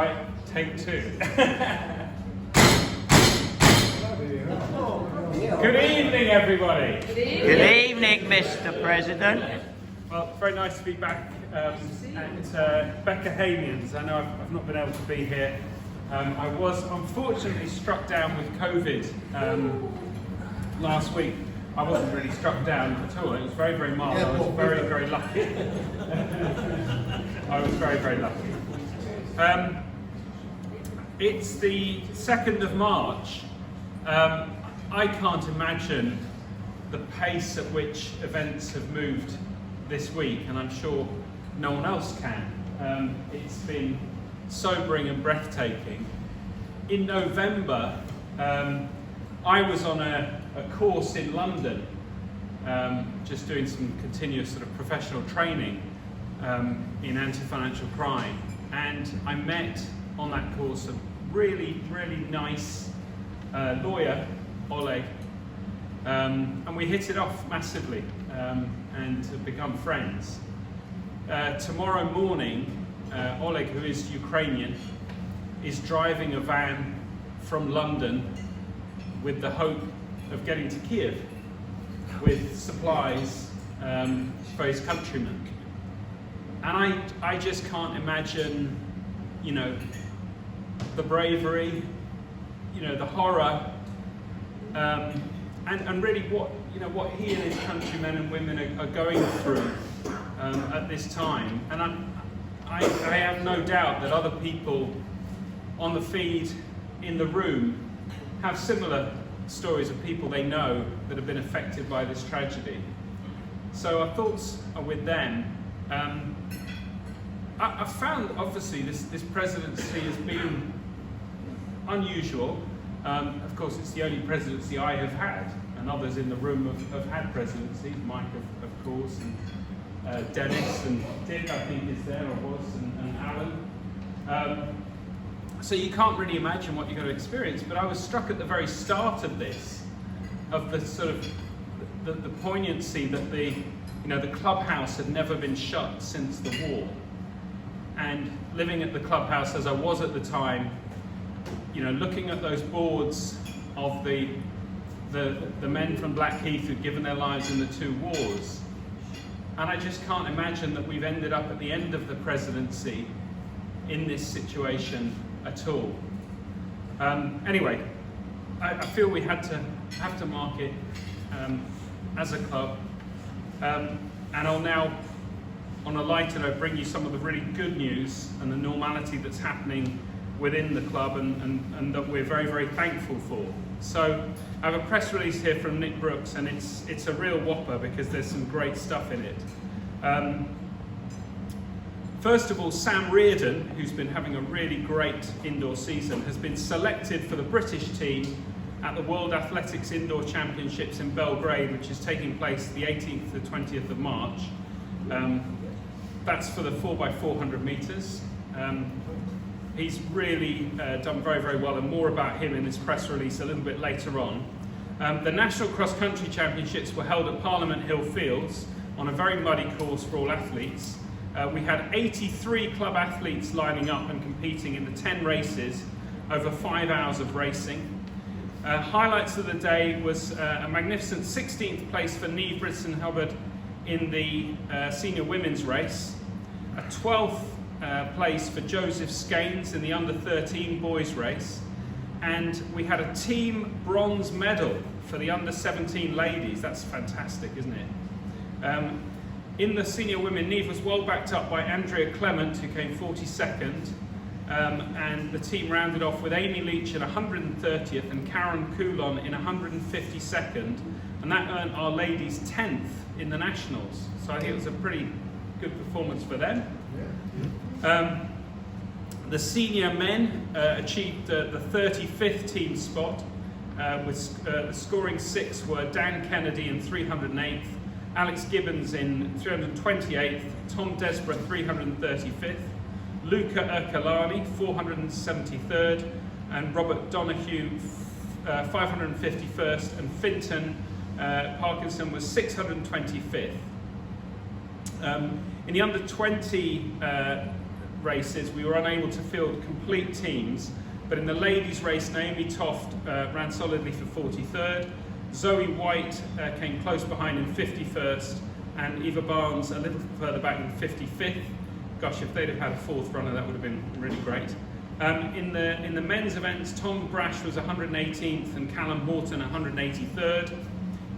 Right, take two. Good evening, everybody. Good evening, Mr. President. Well, very nice to be back at Becca Hamian's. I know I've not been able to be here. I was unfortunately struck down with COVID last week. I wasn't really struck down at all. It was very, very mild. I was very, very lucky. I was very, very lucky. It's the 2nd of March. I can't imagine the pace at which events have moved this week, and I'm sure no one else can. It's been sobering and breathtaking. In November, I was on a course in London, just doing some continuous sort of professional training in anti-financial crime, and I met on that course a really, really nice lawyer, Oleg, and we hit it off massively and have become friends. Tomorrow morning, Oleg, who is Ukrainian, is driving a van from London with the hope of getting to Kiev with supplies for his countrymen. And I just can't imagine, you know, the bravery, you know, the horror, and really what he and his countrymen and women are going through at this time. And I have no doubt that other people on the feed in the room have similar stories of people they know that have been affected by this tragedy. So our thoughts are with them. I found, obviously, this presidency has been unusual. Of course, it's the only presidency I have had, and others in the room have had presidencies. Mike, of course, and Dennis, and Dick, I think, is there, or was, and Alan. So you can't really imagine what you're going to experience, but I was struck at the very start of this, of the sort of the poignancy that the clubhouse had never been shut since the war. And living at the clubhouse as I was at the time, you know, looking at those boards of the men from Blackheath who'd given their lives in the two wars, and I just can't imagine that we've ended up at the end of the presidency in this situation at all. Anyway, I feel we have to mark it as a club, and I'll now, on a lighter note, bring you some of the really good news and the normality that's happening within the club, and that we're very, very thankful for. So I have a press release here from Nick Brooks, and it's a real whopper because there's some great stuff in it. First of all, Sam Reardon, who's been having a really great indoor season, has been selected for the British team at the World Athletics Indoor Championships in Belgrade, which is taking place the 18th to the 20th of March. That's for the 4x400 metres. He's really done very, very well, and more about him in this press release a little bit later on. The National Cross Country Championships were held at Parliament Hill Fields on a very muddy course for all athletes. We had 83 club athletes lining up and competing in the 10 races over 5 hours of racing. Highlights of the day was a magnificent 16th place for Neve Bridson-Hubbard in the senior women's race, a 12th place for Joseph Skanes in the under-13 boys race, and we had a team bronze medal for the under-17 ladies. That's fantastic, isn't it? In the senior women, Neve was well backed up by Andrea Clement, who came 42nd, and the team rounded off with Amy Leach in 130th and Karen Coulon in 152nd, and that earned our ladies 10th in the nationals. So I think it was a pretty good performance for them. The senior men achieved the 35th team spot, with the scoring 6 were Dan Kennedy in 308th, Alex Gibbons in 328th, Tom Desborough 335th, Luca Ercolani 473rd, and Robert Donahue 551st, and Finton Parkinson was 625th. In the under 20 races, we were unable to field complete teams, but in the ladies' race, Naomi Toft ran solidly for 43rd, Zoe White came close behind in 51st, and Eva Barnes a little further back in 55th. Gosh, if they'd have had a fourth runner, that would have been really great. In the men's events, Tom Brash was 118th and Callum Morton 183rd.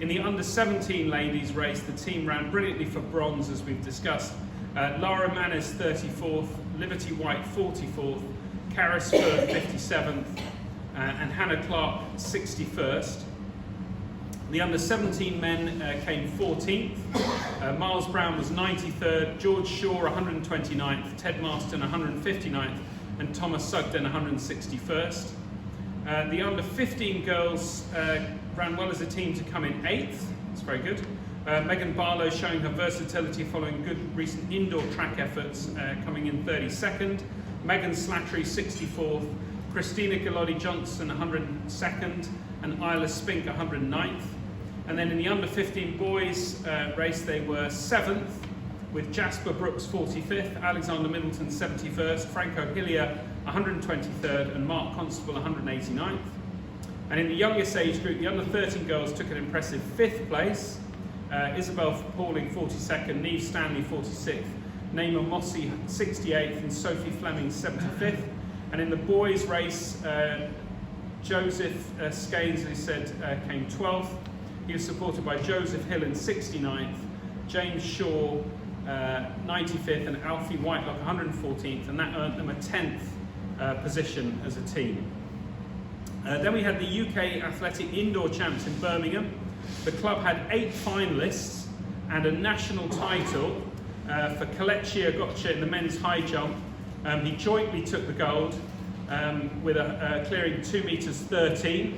In the under-17 ladies race, the team ran brilliantly for bronze, as we've discussed. Lara Manis 34th, Liberty White 44th, Karis Furr 57th, and Hannah Clark 61st. The under-17 men came 14th. Miles Brown was 93rd, George Shaw 129th, Ted Marston 159th, and Thomas Sugden 161st. The under-15 girls ran well as a team to come in 8th. It's very good. Megan Barlow showing her versatility following good recent indoor track efforts, coming in 32nd. Megan Slattery 64th. Christina Gallotti Johnson 102nd, and Isla Spink 109th. And then in the under-15 boys race, they were 7th, with Jasper Brooks 45th, Alexander Middleton 71st, Franco Hillier 123rd, and Mark Constable 189th. And in the youngest age group, the under-13 girls took an impressive 5th place. Isabel Pauling 42nd, Neve Stanley 46th, Naima Mossy 68th, and Sophie Fleming 75th. And in the boys race, Joseph Skanes, as I said, came 12th. He was supported by Joseph Hill in 69th, James Shaw 95th, and Alfie Whitelock 114th, and that earned them a 10th position as a team. Then we had the UK Athletic Indoor Champs in Birmingham. The club had 8 finalists and a national title for Kelechi Ogoche in the men's high jump. He jointly took the gold with a clearing 2 meters 13.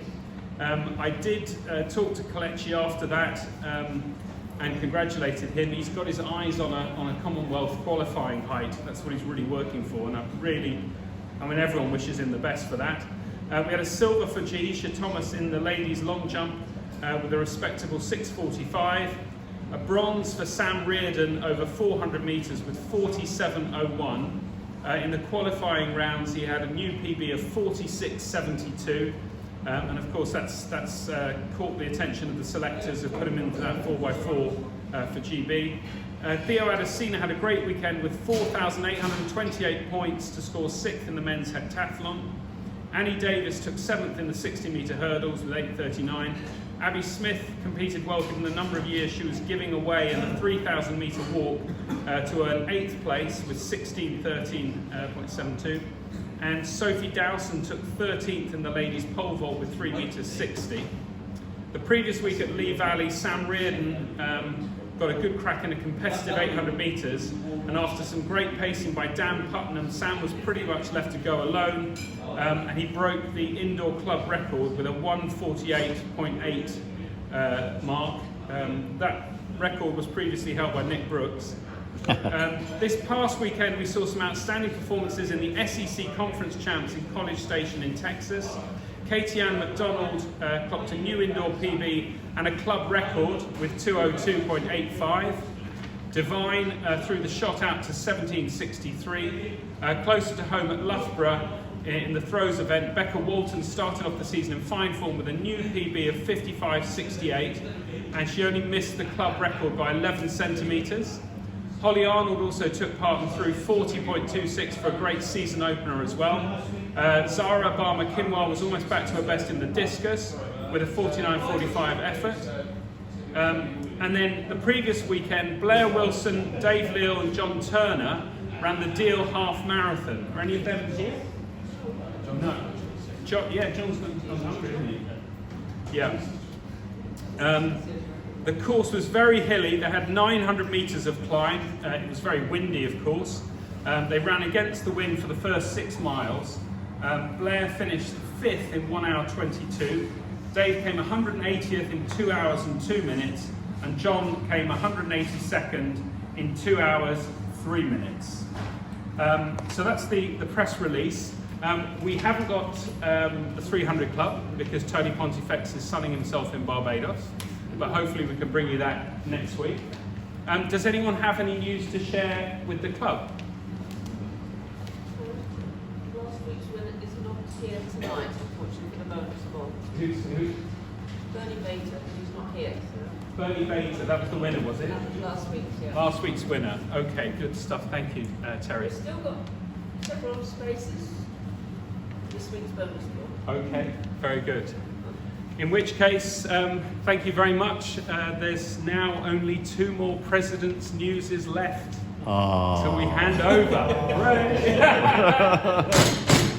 I did talk to Kelechi after that and congratulated him. He's got his eyes on a Commonwealth qualifying height. That's what he's really working for, and everyone wishes him the best for that. We had a silver for Jaisha Thomas in the ladies' long jump with a respectable 6:45. A bronze for Sam Reardon over 400 metres with 47:01. In the qualifying rounds, he had a new PB of 46:72. And of course, that's caught the attention of the selectors who put him into that 4x4 for GB. Theo Adesina had a great weekend with 4,828 points to score 6th in the men's heptathlon. Annie Davis took 7th in the 60-metre hurdles with 8:39. Abby Smith competed well given the number of years she was giving away in the 3,000-metre walk to earn 8th place with 16:13.72. And Sophie Dowson took 13th in the ladies' pole vault with 3 meters 60. The previous week at Lee Valley, Sam Reardon got a good crack in a competitive 800 metres, and after some great pacing by Dan Putnam, Sam was pretty much left to go alone, and he broke the indoor club record with a 1:48.8 mark. That record was previously held by Nick Brooks. This past weekend we saw some outstanding performances in the SEC Conference Champs in College Station in Texas. Katy McDonald clocked a new indoor PB and a club record with 2:02.85. Divine threw the shot out to 17:63. Closer to home at Loughborough in the throws event, Becca Walton started off the season in fine form with a new PB of 55:68, and she only missed the club record by 11 centimetres. Holly Arnold also took part and threw 40.26 for a great season opener as well. Zara Barmer-Kinwell was almost back to her best in the discus with a 49.45 effort. And then the previous weekend, Blair Wilson, Dave Leal and John Turner ran the Deal Half Marathon. Are any of them here? No. John's hungry, isn't he? Yeah. The course was very hilly. They had 900 metres of climb. It was very windy, of course. They ran against the wind for the first 6 miles. Blair finished 5th in 1 hour 22. Dave came 180th in 2 hours and 2 minutes. And John came 182nd in 2 hours, 3 minutes. So that's the press release. We haven't got the 300 Club because Tony Pontifex is sunning himself in Barbados. But hopefully we can bring you that next week. Does anyone have any news to share with the club? winner is not here tonight, unfortunately, for the bonus ball. Who's Bernie Bater, who's not here. So Bernie Bater? That was the winner, was it? that was last week's, yeah. Last week's winner. Okay, good stuff. Thank you, Terry. We've still got several spaces for this week's bonus ball. Okay, very good. In which case, thank you very much. There's now only 2 more President's Newses left. Oh. So we hand over. Hooray!